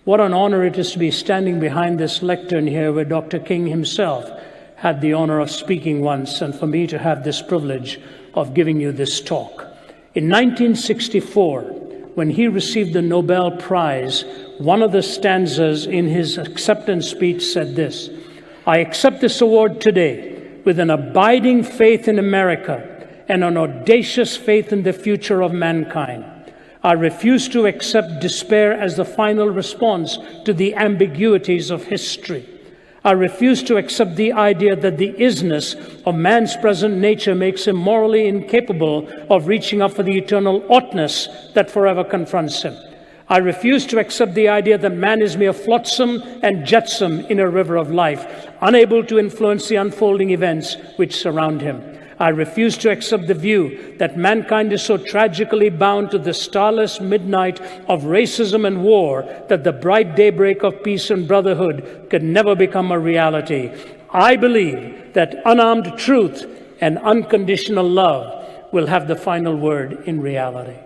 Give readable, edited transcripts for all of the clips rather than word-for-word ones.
What an honor it is to be standing behind this lectern here where Dr. King himself had the honor of speaking once, and for me to have this privilege of giving you this talk. In 1964, when he received the Nobel Prize, one of the stanzas in his acceptance speech said this: "I accept this award today with an abiding faith in America and an audacious faith in the future of mankind. I refuse to accept despair as the final response to the ambiguities of history. I refuse to accept the idea that the isness of man's present nature makes him morally incapable of reaching up for the eternal oughtness that forever confronts him. I refuse to accept the idea that man is mere flotsam and jetsam in a river of life, unable to influence the unfolding events which surround him. I refuse to accept the view that mankind is so tragically bound to the starless midnight of racism and war that the bright daybreak of peace and brotherhood could never become a reality. I believe that unarmed truth and unconditional love will have the final word in reality.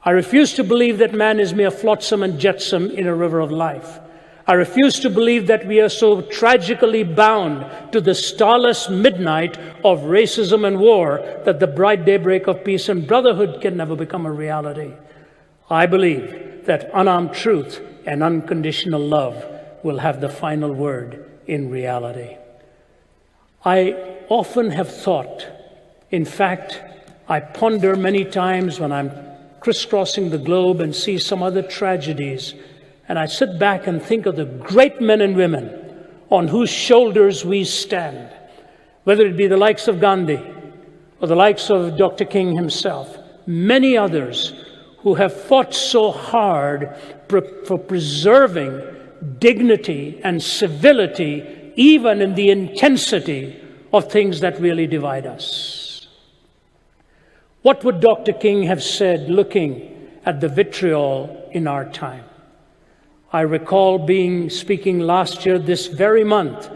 I refuse to believe that man is mere flotsam and jetsam in a river of life. I refuse to believe that we are so tragically bound to the starless midnight of racism and war that the bright daybreak of peace and brotherhood can never become a reality. I believe that unarmed truth and unconditional love will have the final word in reality. I often have thought, in fact, I ponder many times when I'm crisscrossing the globe and see some other tragedies, and I sit back and think of the great men and women on whose shoulders we stand, whether it be the likes of Gandhi or the likes of Dr. King himself, many others who have fought so hard for preserving dignity and civility, even in the intensity of things that really divide us. What would Dr. King have said looking at the vitriol in our time? I recall speaking last year this very month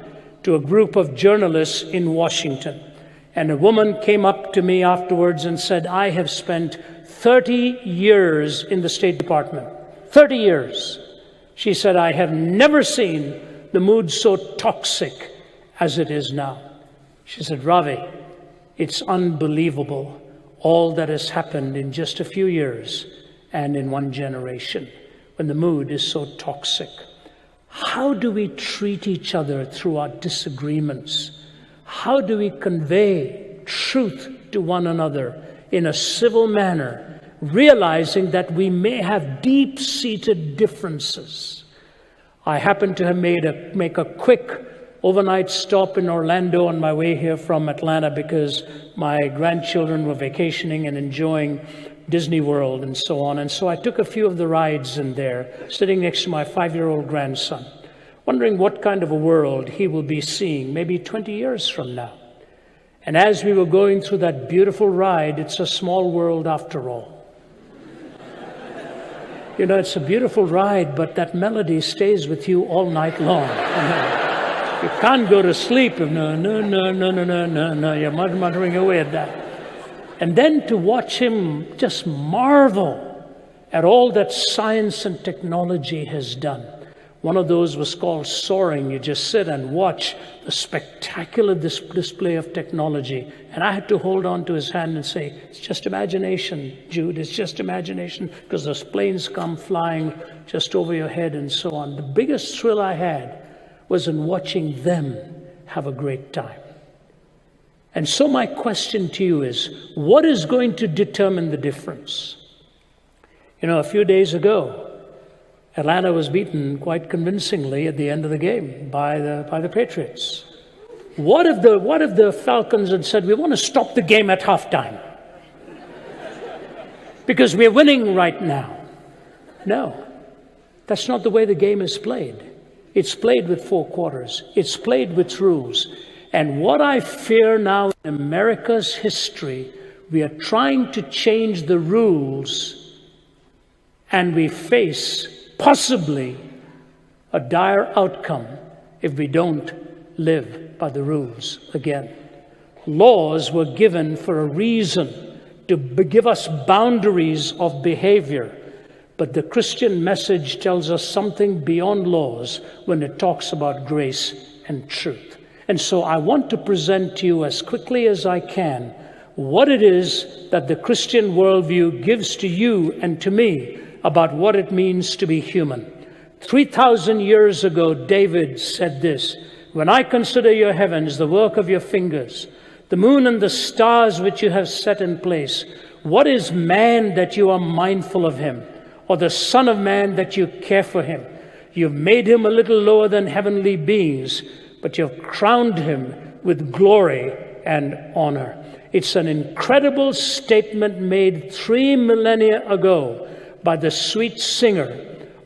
to a group of journalists in Washington. And a woman came up to me afterwards and said, "I have spent 30 years in the State Department. 30 years. She said, "I have never seen the mood so toxic as it is now." She said, "Ravi, it's unbelievable all that has happened in just a few years and in one generation, when the mood is so toxic. How do we treat each other through our disagreements? How do we convey truth to one another in a civil manner, realizing that we may have deep-seated differences?" I happened to have make a quick overnight stop in Orlando on my way here from Atlanta because my grandchildren were vacationing and enjoying Disney World and so on. And so I took a few of the rides in there, sitting next to my 5-year-old grandson, wondering what kind of a world he will be seeing maybe 20 years from now. And as we were going through that beautiful ride, it's a small world after all. You know, it's a beautiful ride, but that melody stays with you all night long. You can't go to sleep if no, you're muttering away at that. And then to watch him just marvel at all that science and technology has done. One of those was called soaring. You just sit and watch the spectacular display of technology. And I had to hold on to his hand and say, "It's just imagination, Jude, it's just imagination," because those planes come flying just over your head and so on. The biggest thrill I had was in watching them have a great time. And so my question to you is, what is going to determine the difference? You know, a few days ago, Atlanta was beaten quite convincingly at the end of the game by the Patriots. What if the Falcons had said, "We want to stop the game at halftime because we're winning right now"? No, that's not the way the game is played. It's played with 4 quarters. It's played with rules. And what I fear now in America's history, we are trying to change the rules, and we face possibly a dire outcome if we don't live by the rules again. Laws were given for a reason, to give us boundaries of behavior. But the Christian message tells us something beyond laws when it talks about grace and truth. And so I want to present to you as quickly as I can what it is that the Christian worldview gives to you and to me about what it means to be human. 3,000 years ago, David said this, "When I consider your heavens, the work of your fingers, the moon and the stars which you have set in place, what is man that you are mindful of him, or the son of man that you care for him? You've made him a little lower than heavenly beings, but you've crowned him with glory and honor." It's an incredible statement made 3 millennia ago by the sweet singer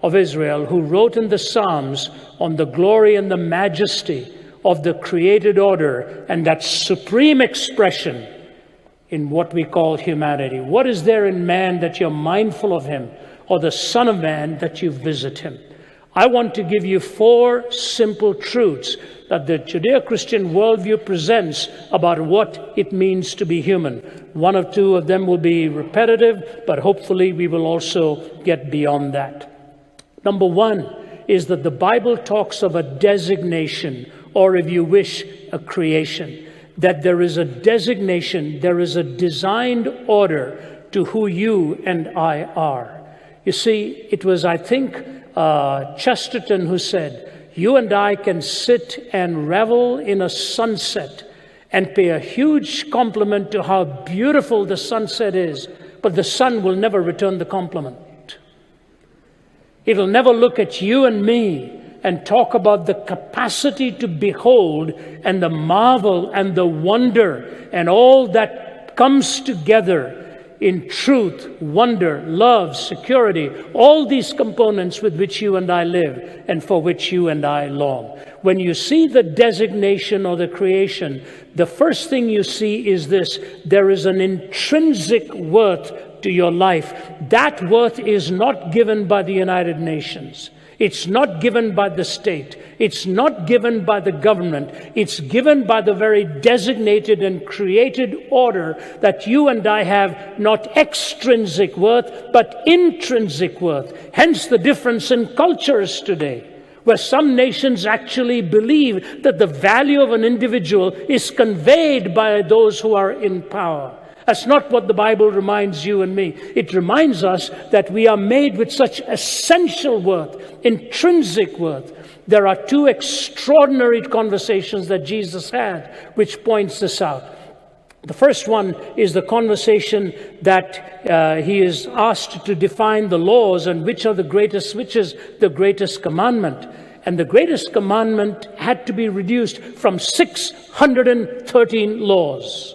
of Israel, who wrote in the Psalms on the glory and the majesty of the created order and that supreme expression in what we call humanity. What is there in man that you're mindful of him, or the Son of Man that you visit him? I want to give you 4 simple truths that the Judeo-Christian worldview presents about what it means to be human. 1 or 2 of them will be repetitive, but hopefully we will also get beyond that. Number 1 is that the Bible talks of a designation, or if you wish, a creation. That there is a designation, there is a designed order to who you and I are. You see, it was, I think, Chesterton who said, "You and I can sit and revel in a sunset and pay a huge compliment to how beautiful the sunset is, but the sun will never return the compliment. It'll never look at you and me and talk about the capacity to behold and the marvel and the wonder and all that comes together in truth, wonder, love, security, all these components with which you and I live and for which you and I long." When you see the designation or the creation, the first thing you see is this: there is an intrinsic worth to your life. That worth is not given by the United Nations. It's not given by the state. It's not given by the government. It's given by the very designated and created order that you and I have not extrinsic worth, but intrinsic worth. Hence the difference in cultures today, where some nations actually believe that the value of an individual is conveyed by those who are in power. That's not what the Bible reminds you and me. It reminds us that we are made with such essential worth, intrinsic worth. There are 2 extraordinary conversations that Jesus had, which points this out. The first one is the conversation that he is asked to define the laws and which is the greatest commandment. And the greatest commandment had to be reduced from 613 laws.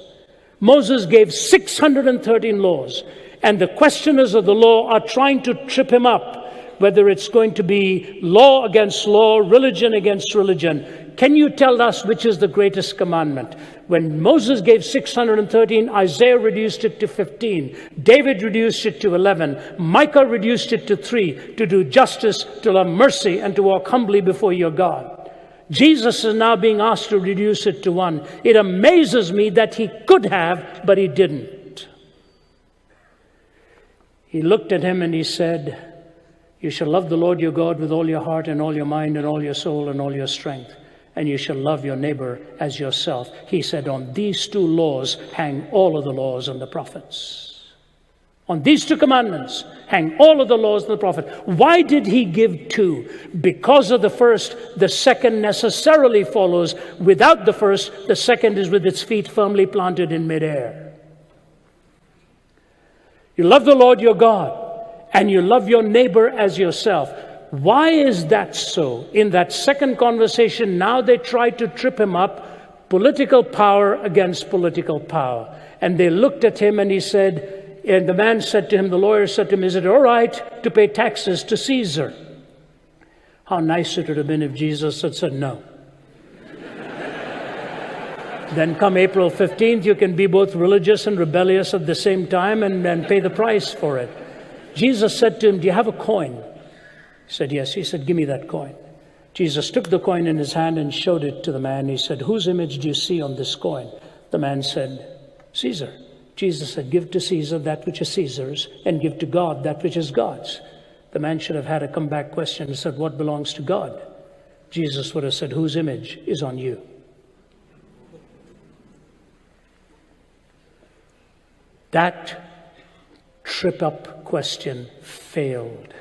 Moses gave 613 laws, and the questioners of the law are trying to trip him up, whether it's going to be law against law, religion against religion. Can you tell us which is the greatest commandment? When Moses gave 613, Isaiah reduced it to 15. David reduced it to 11. Micah reduced it to 3, to do justice, to love mercy, and to walk humbly before your God. Jesus is now being asked to reduce it to 1. It amazes me that he could have, but he didn't. He looked at him and he said, "You shall love the Lord your God with all your heart and all your mind and all your soul and all your strength. And you shall love your neighbor as yourself." He said, on these 2 laws hang all of the laws and the prophets. On these 2 commandments hang all of the laws and the prophet. Why did he give 2? Because of the first, the second necessarily follows. Without the first, the second is with its feet firmly planted in midair. You love the Lord your God, and you love your neighbor as yourself. Why is that so? In that second conversation, now they try to trip him up, political power against political power. And they looked at him and he said, and the man said to him, the lawyer said to him, "Is it all right to pay taxes to Caesar?" How nice it would have been if Jesus had said no. Then come April 15th, you can be both religious and rebellious at the same time and pay the price for it. Jesus said to him, "Do you have a coin?" He said, "Yes." He said, "Give me that coin." Jesus took the coin in his hand and showed it to the man. He said, "Whose image do you see on this coin?" The man said, "Caesar." Jesus said, "Give to Caesar that which is Caesar's, and give to God that which is God's." the man should have had a comeback question and said, what belongs to God? Jesus would have said, whose image is on you? That trip-up question failed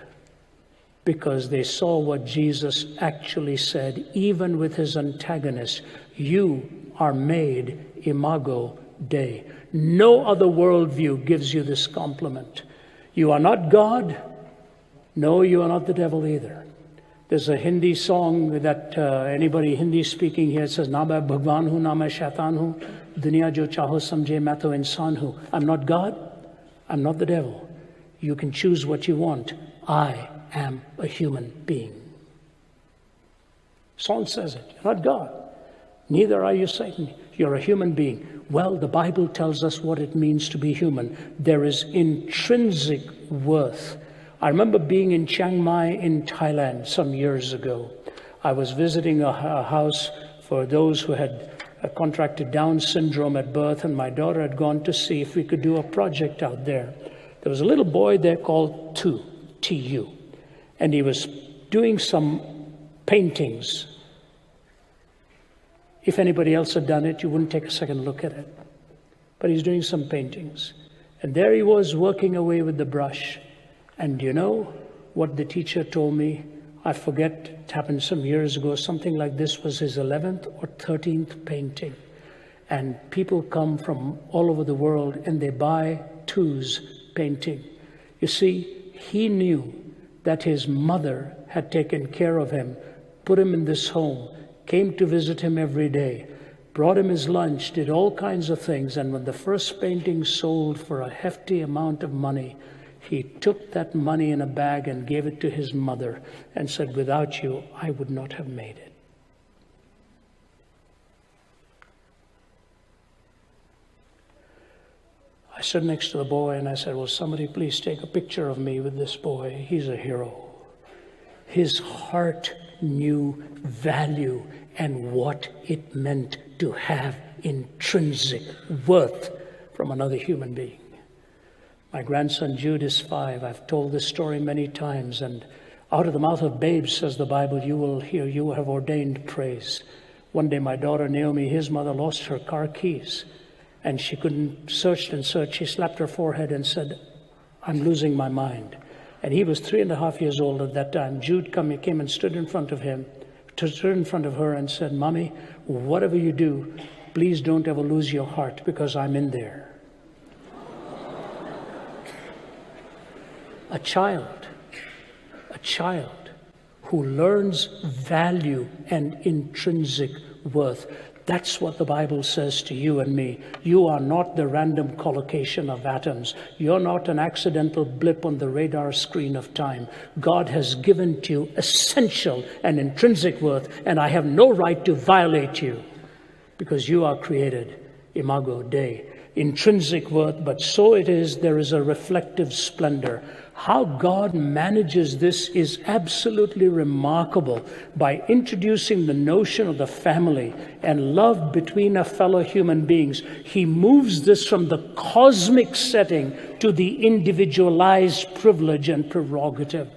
because they saw what Jesus actually said, even with his antagonist. You are made imago Dei. No other worldview gives you this compliment. You are not God. No, you are not the devil either. There's a Hindi song that anybody Hindi speaking here says, Na main bhagwan hu, na main shaitan hu, duniya jo chaho samjhe, main to insan hu. I'm not God. I'm not the devil. You can choose what you want. I am a human being. Song says it. You're not God. Neither are you Satan. You're a human being. Well, the Bible tells us what it means to be human. There is intrinsic worth. I remember being in Chiang Mai in Thailand some years ago. I was visiting a house for those who had contracted Down syndrome at birth, and my daughter had gone to see if we could do a project out there. There was a little boy there called Tu, T-U, and he was doing some paintings. If anybody else had done it, you wouldn't take a second look at it. But he's doing some paintings. And there he was working away with the brush. And you know what the teacher told me? I forget, it happened some years ago. Something like this was his 11th or 13th painting. And people come from all over the world and they buy Tu's painting. You see, he knew that his mother had taken care of him, put him in this home, came to visit him every day, brought him his lunch, did all kinds of things. And when the first painting sold for a hefty amount of money, he took that money in a bag and gave it to his mother and said, without you, I would not have made it. I stood next to the boy and I said, will somebody please take a picture of me with this boy? He's a hero. His heart knew value and what it meant to have intrinsic worth from another human being. My grandson Jude is 5. I've told this story many times, and out of the mouth of babes, says the Bible, you will hear, you have ordained praise. One day my daughter Naomi, his mother, lost her car keys, and she couldn't search and search. She slapped her forehead and said, I'm losing my mind. And he was 3.5 years old at that time. Jude came and stood in front of her and said, Mommy, whatever you do, please don't ever lose your heart because I'm in there. A child who learns value and intrinsic worth. That's what the Bible says to you and me. You are not the random collocation of atoms. You're not an accidental blip on the radar screen of time. God has given to you essential and intrinsic worth, and I have no right to violate you because you are created imago Dei. Intrinsic worth, but so it is, there is a reflective splendor. How God manages this is absolutely remarkable by introducing the notion of the family and love between a fellow human beings. He moves this from the cosmic setting to the individualized privilege and prerogative.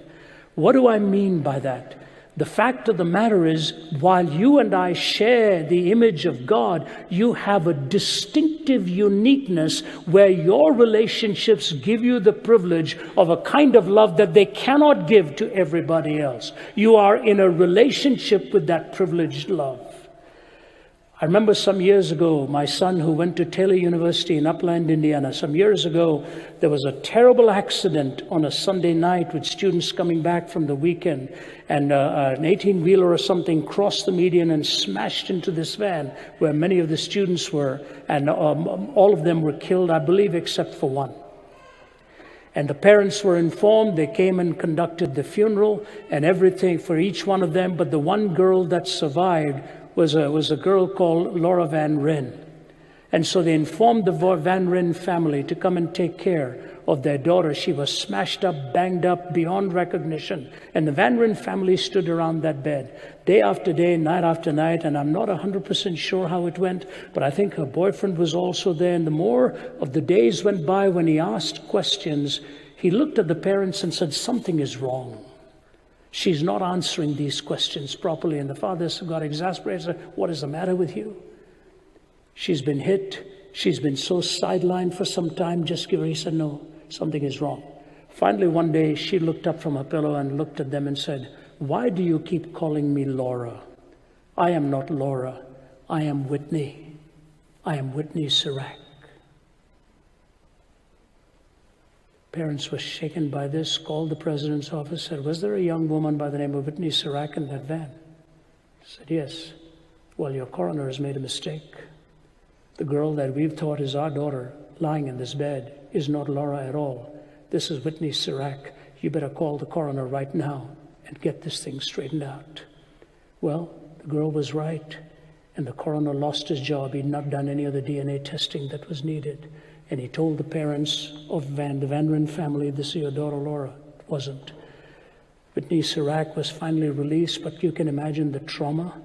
What do I mean by that? The fact of the matter is, while you and I share the image of God, you have a distinctive uniqueness where your relationships give you the privilege of a kind of love that they cannot give to everybody else. You are in a relationship with that privileged love. I remember some years ago, my son who went to Taylor University in Upland, Indiana, some years ago, there was a terrible accident on a Sunday night with students coming back from the weekend. And an 18-wheeler or something crossed the median and smashed into this van where many of the students were. And all of them were killed, I believe, except for one. And the parents were informed. They came and conducted the funeral and everything for each one of them. But the one girl that survived was a girl called Laura Van Ryn. And so they informed the Van Ryn family to come and take care of their daughter. She was smashed up, banged up, beyond recognition. And the Van Ryn family stood around that bed, day after day, night after night, and I'm not 100% sure how it went, but I think her boyfriend was also there. And the more of the days went by when he asked questions, He looked at the parents and said, something is wrong. She's not answering these questions properly. And the fathers got exasperated and said, what is the matter with you? She's been hit. She's been so sidelined for some time. Just give her. He said, no, something is wrong. Finally, one day, she looked up from her pillow and looked at them and said, why do you keep calling me Laura? I am not Laura. I am Whitney. I am Whitney Sirac. Parents were shaken by this, called the president's office, said, was there a young woman by the name of Whitney Sirac in that van? Said, yes. Well, your coroner has made a mistake. The girl that we've thought is our daughter lying in this bed is not Laura at all. This is Whitney Sirac. You better call the coroner right now and get this thing straightened out. Well, the girl was right, and the coroner lost his job. He'd not done any of the DNA testing that was needed. And he told the parents of the Van Ryn family, this is your daughter Laura. It wasn't. Whitney Sirac was finally released, but you can imagine the trauma.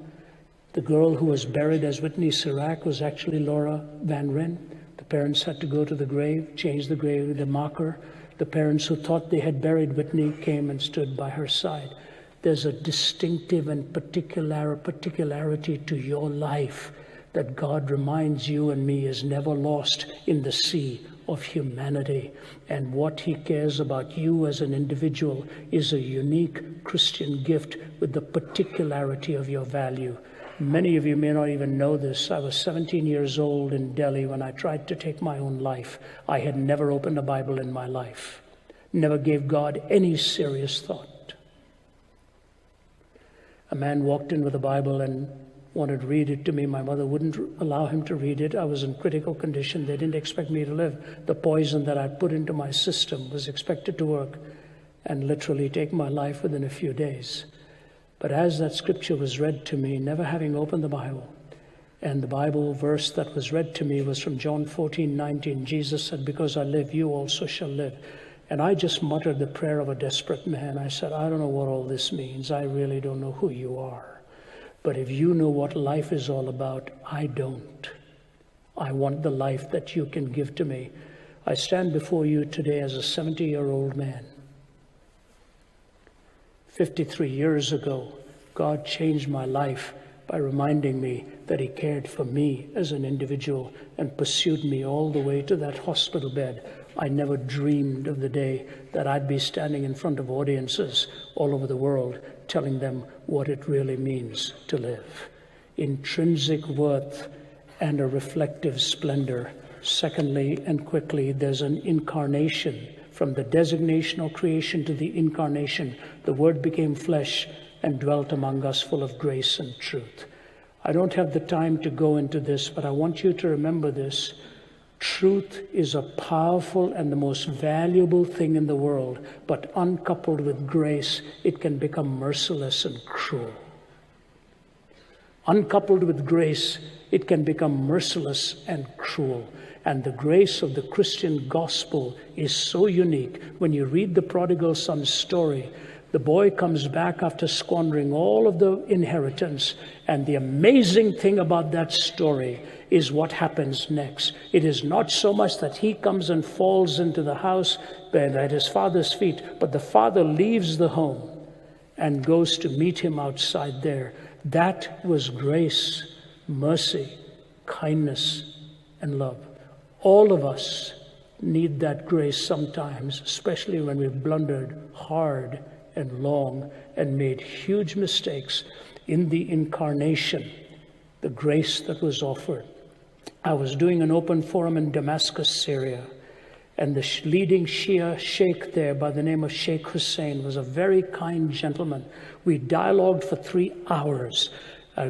The girl who was buried as Whitney Sirac was actually Laura Van Ryn. The parents had to go to the grave, change the grave, the marker. The parents who thought they had buried Whitney came and stood by her side. There's a distinctive and particularity to your life that God reminds you and me is never lost in the sea of humanity. And what he cares about you as an individual is a unique Christian gift with the particularity of your value. Many of you may not even know this. I was 17 years old in Delhi when I tried to take my own life. I had never opened a Bible in my life. Never gave God any serious thought. A man walked in with a Bible and wanted to read it to me. My mother wouldn't allow him to read it. I was in critical condition. They didn't expect me to live. The poison that I put into my system was expected to work and literally take my life within a few days. But as that scripture was read to me, never having opened the Bible, and the Bible verse that was read to me was from John 14:19. Jesus said, because I live, you also shall live. And I just muttered the prayer of a desperate man. I said, I don't know what all this means. I really don't know who you are. But if you know what life is all about, I don't. I want the life that you can give to me. I stand before you today as a 70-year-old man. 53 years ago, God changed my life by reminding me that he cared for me as an individual and pursued me all the way to that hospital bed. I never dreamed of the day that I'd be standing in front of audiences all over the world telling them what it really means to live. Intrinsic worth and a reflective splendor. Secondly, and quickly, there's an incarnation. From the designation or creation to the incarnation, the Word became flesh and dwelt among us full of grace and truth. I don't have the time to go into this, but I want you to remember this. Truth is a powerful and the most valuable thing in the world, but uncoupled with grace, it can become merciless and cruel. Uncoupled with grace, it can become merciless and cruel. And the grace of the Christian gospel is so unique. When you read the prodigal son's story, the boy comes back after squandering all of the inheritance. And the amazing thing about that story is what happens next. It is not so much that he comes and falls into the house at his father's feet, but the father leaves the home and goes to meet him outside there. That was grace, mercy, kindness, and love. All of us need that grace sometimes, especially when we've blundered hard and long and made huge mistakes. In the incarnation, the grace that was offered. I was doing an open forum in Damascus, Syria, and the leading Shia sheikh there by the name of Sheikh Hussein was a very kind gentleman. We dialogued for 3 hours.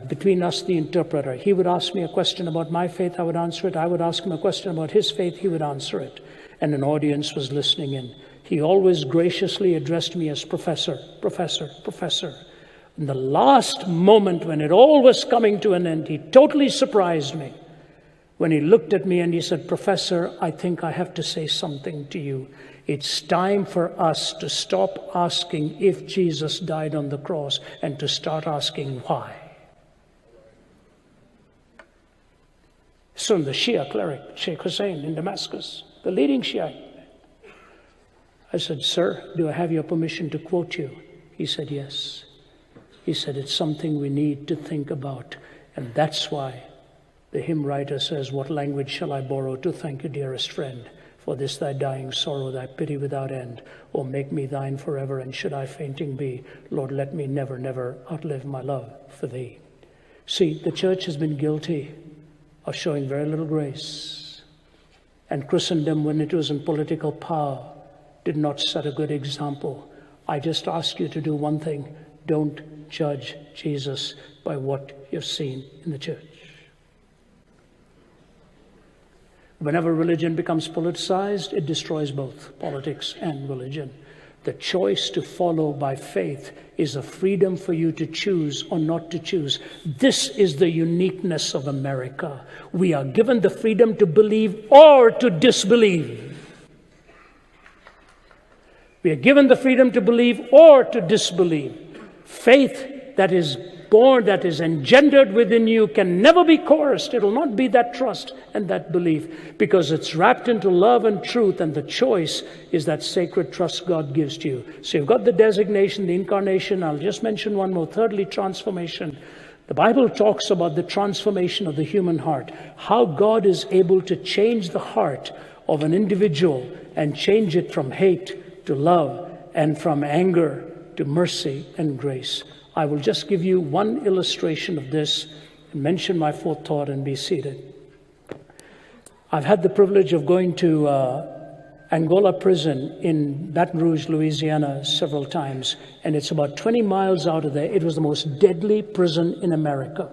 Between us, the interpreter. He would ask me a question about my faith, I would answer it. I would ask him a question about his faith, he would answer it. And an audience was listening in. He always graciously addressed me as professor, professor, professor. In the last moment when it all was coming to an end, he totally surprised me. When he looked at me and he said, Professor, I think I have to say something to you. It's time for us to stop asking if Jesus died on the cross and to start asking why. Soon the Shia cleric, Sheikh Hussein in Damascus, the leading Shia. I said, "Sir, do I have your permission to quote you?" He said, "Yes." He said, "It's something we need to think about. And that's why the hymn writer says, 'What language shall I borrow to thank you, dearest friend, for this thy dying sorrow, thy pity without end? O make me thine forever, and should I fainting be, Lord, let me never, never outlive my love for thee.'" See, the church has been guilty of showing very little grace. And Christendom, when it was in political power, did not set a good example. I just ask you to do one thing. Don't judge Jesus by what you've seen in the church. Whenever religion becomes politicized, it destroys both politics and religion. The choice to follow by faith is a freedom for you to choose or not to choose. This is the uniqueness of America. We are given the freedom to believe or to disbelieve. We are given the freedom to believe or to disbelieve. Faith that is born, that is engendered within you, can never be coerced. It will not be that trust and that belief, because it's wrapped into love and truth, and the choice is that sacred trust God gives to you. So you've got the designation, the incarnation. I'll just mention one more. Thirdly, transformation. The Bible talks about the transformation of the human heart, how God is able to change the heart of an individual and change it from hate to love and from anger to mercy and grace. I will just give you one illustration of this and mention my fourth thought and be seated. I've had the privilege of going to Angola prison in Baton Rouge, Louisiana several times, and it's about 20 miles out of there. It was the most deadly prison in America.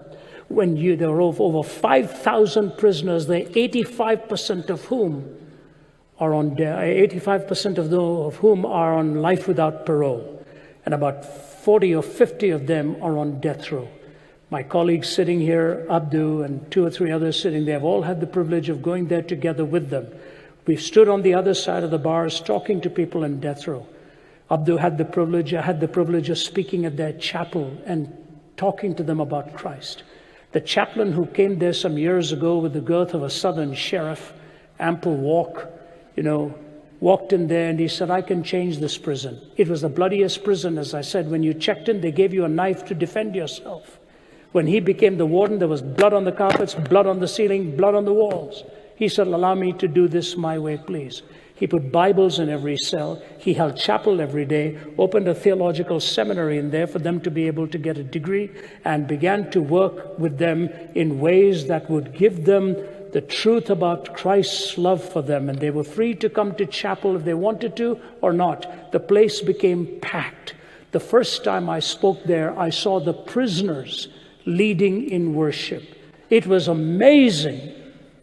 There were over 5,000 prisoners there, 85% of whom are on 85% of whom are on life without parole, and about 40 or 50 of them are on death row. My colleagues sitting here, Abdu and 2 or 3 others sitting there, have all had the privilege of going there together with them. We've stood on the other side of the bars talking to people in death row. Abdu had the privilege, I had the privilege of speaking at their chapel and talking to them about Christ. The chaplain who came there some years ago with the girth of a southern sheriff, ample walk, walked in there and he said, "I can change this prison." It was the bloodiest prison, as I said. When you checked in, they gave you a knife to defend yourself. When he became the warden, there was blood on the carpets, blood on the ceiling, blood on the walls. He said, "Allow me to do this my way, please." He put Bibles in every cell. He held chapel every day, opened a theological seminary in there for them to be able to get a degree, and began to work with them in ways that would give them the truth about Christ's love for them. And they were free to come to chapel if they wanted to or not. The place became packed. The first time I spoke there, I saw the prisoners leading in worship. It was amazing.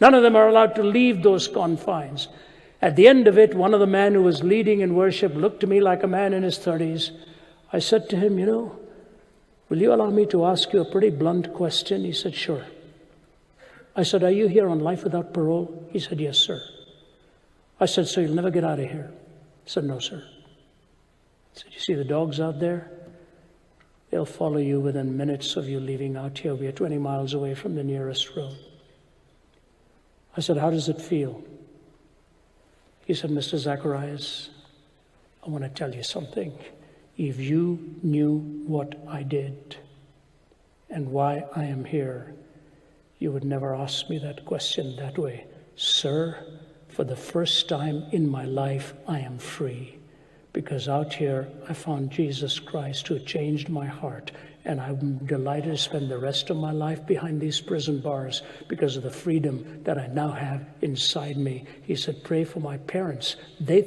None of them are allowed to leave those confines. At the end of it, one of the men who was leading in worship looked to me like a man in his 30s. I said to him, "Will you allow me to ask you a pretty blunt question?" He said, "Sure." I said, "Are you here on life without parole?" He said, "Yes, sir." I said, "So you'll never get out of here?" He said, "No, sir." I said, "You see the dogs out there? They'll follow you within minutes of you leaving out here. We are 20 miles away from the nearest road." I said, "How does it feel?" He said, "Mr. Zacharias, I want to tell you something. If you knew what I did and why I am here, you would never ask me that question that way. Sir, for the first time in my life, I am free. Because out here, I found Jesus Christ who changed my heart. And I'm delighted to spend the rest of my life behind these prison bars because of the freedom that I now have inside me." He said, "Pray for my parents. They